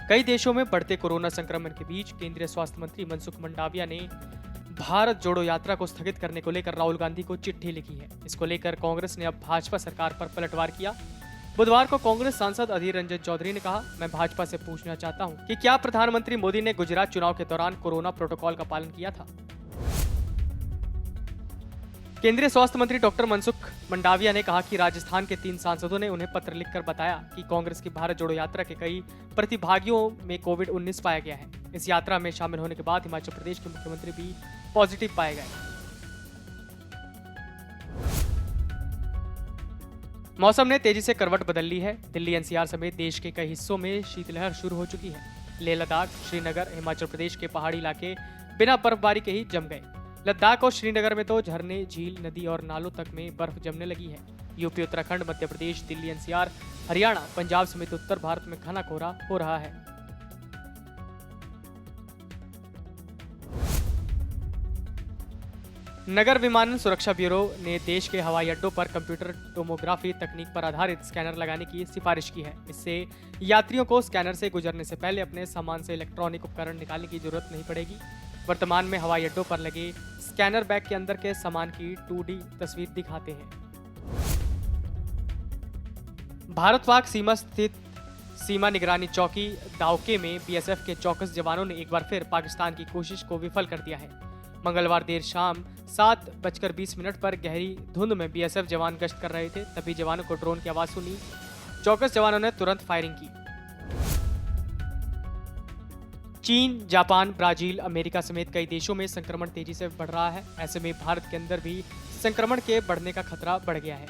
कई देशों में बढ़ते कोरोना संक्रमण के बीच केंद्रीय स्वास्थ्य मंत्री मनसुख मंडाविया ने भारत जोड़ो यात्रा को स्थगित करने को लेकर राहुल गांधी को चिट्ठी लिखी है। इसको लेकर कांग्रेस ने अब भाजपा सरकार पर पलटवार किया। बुधवार को कांग्रेस सांसद अधीर रंजन चौधरी ने कहा, मैं भाजपा से पूछना चाहता हूं कि क्या प्रधानमंत्री मोदी ने गुजरात चुनाव के दौरान कोरोना प्रोटोकॉल का पालन किया था। केंद्रीय स्वास्थ्य मंत्री डॉक्टर मनसुख मंडाविया ने कहा कि राजस्थान के 3 सांसदों ने उन्हें पत्र लिखकर बताया कि कांग्रेस की भारत जोड़ो यात्रा के कई प्रतिभागियों में कोविड-19 पाया गया है। इस यात्रा में शामिल होने के बाद हिमाचल प्रदेश के मुख्यमंत्री भी पॉजिटिव पाए गए। मौसम ने तेजी से करवट बदल ली है। दिल्ली एनसीआर समेत देश के कई हिस्सों में शीतलहर शुरू हो चुकी है। लेह लद्दाख, श्रीनगर, हिमाचल प्रदेश के पहाड़ी इलाके बिना बर्फबारी के ही जम गए। लद्दाख और श्रीनगर में तो झरने, झील, नदी और नालों तक में बर्फ जमने लगी है। यूपी, उत्तराखंड, मध्य प्रदेश, दिल्ली एनसीआर, हरियाणा, पंजाब समेत उत्तर भारत में घना कोहरा हो रहा है। नगर विमानन सुरक्षा ब्यूरो ने देश के हवाई अड्डों पर कंप्यूटर टोमोग्राफी तकनीक पर आधारित स्कैनर लगाने की सिफारिश की है। इससे यात्रियों को स्कैनर से गुजरने से पहले अपने सामान से इलेक्ट्रॉनिक उपकरण निकालने की जरूरत नहीं पड़ेगी। वर्तमान में हवाई अड्डों पर लगे स्कैनर बैग के अंदर के सामान की 2D तस्वीर दिखाते हैं। भारत पाक सीमा स्थित सीमा निगरानी चौकी दावके में बीएसएफ के चौकस जवानों ने एक बार फिर पाकिस्तान की कोशिश को विफल कर दिया है। मंगलवार देर शाम 7:20 पर गहरी धुंध में बीएसएफ जवान गश्त कर रहे थे, तभी जवानों को ड्रोन की आवाज सुनी। चौकस जवानों ने तुरंत फायरिंग की। चीन, जापान, ब्राजील, अमेरिका समेत कई देशों में संक्रमण तेजी से बढ़ रहा है। ऐसे में भारत के अंदर भी संक्रमण के बढ़ने का खतरा बढ़ गया है।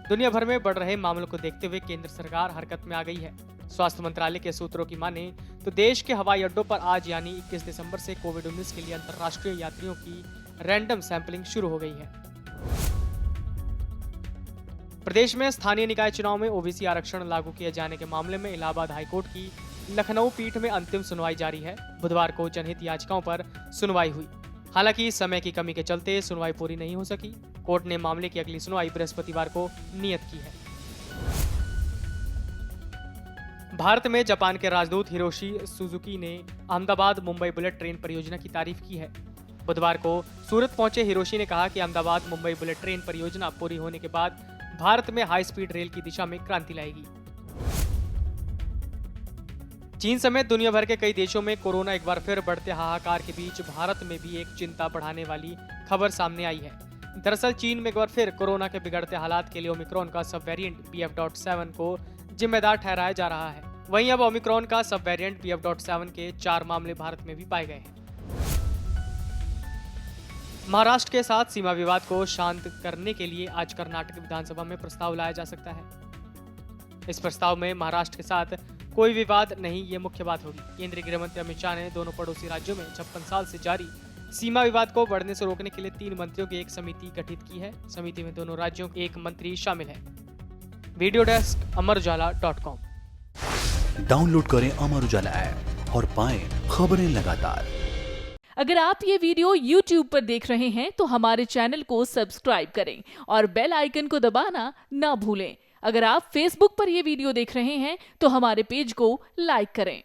दुनिया भर में बढ़ रहे मामलों को देखते हुए केंद्र सरकार हरकत में आ गई है। स्वास्थ्य मंत्रालय के सूत्रों की माने तो देश के हवाई अड्डों पर आज यानी 21 दिसंबर से कोविड-19 के लिए अंतर्राष्ट्रीय यात्रियों की रैंडम सैंपलिंग शुरू हो गई है। प्रदेश में स्थानीय निकाय चुनाव में ओबीसी आरक्षण लागू किए जाने के मामले में इलाहाबाद हाईकोर्ट की लखनऊ पीठ में अंतिम सुनवाई जारी है। बुधवार को जनहित याचिकाओं पर सुनवाई हुई। हालांकि समय की कमी के चलते सुनवाई पूरी नहीं हो सकी। कोर्ट ने मामले की अगली सुनवाई बृहस्पतिवार को नियत की है। भारत में जापान के राजदूत हिरोशी सुजुकी ने अहमदाबाद मुंबई बुलेट ट्रेन परियोजना की तारीफ की है। बुधवार को सूरत पहुंचे हिरोशी ने कहा कि अहमदाबाद मुंबई बुलेट ट्रेन परियोजना पूरी होने के बाद भारत में हाई स्पीड रेल की दिशा में क्रांति लाएगी। चीन समेत दुनिया भर के कई देशों में कोरोना एक बार फिर बढ़ते हाहाकार के बीच भारत में भी एक चिंता बढ़ाने वाली खबर सामने आई है। दरअसल चीन में एक बार फिर कोरोना के बिगड़ते हालात के लिए ओमिक्रॉन का सब वेरिएंट BF.7 को जिम्मेदार ठहराया जा रहा है। वहीं अब ओमिक्रॉन का सब वेरिएंट BF.7 के 4 मामले भारत में भी पाए गए हैं। महाराष्ट्र के साथ सीमा विवाद को शांत करने के लिए आज कर्नाटक विधानसभा में प्रस्ताव लाया जा सकता है। इस प्रस्ताव में महाराष्ट्र के साथ कोई विवाद नहीं, ये मुख्य बात होगी। केंद्रीय गृह मंत्री अमित शाह ने दोनों पड़ोसी राज्यों में 56 साल से जारी सीमा विवाद को बढ़ने से रोकने के लिए 3 मंत्रियों की एक समिति गठित की है। समिति में दोनों राज्यों के 1 मंत्री शामिल है। Video desk amarujala.com। डाउनलोड करें अमर उजाला ऐप और पाएं खबरें लगातार। अगर आप ये वीडियो YouTube पर देख रहे हैं तो हमारे चैनल को सब्सक्राइब करें और बेल आइकन को दबाना ना भूलें। अगर आप Facebook पर ये वीडियो देख रहे हैं तो हमारे पेज को लाइक करें।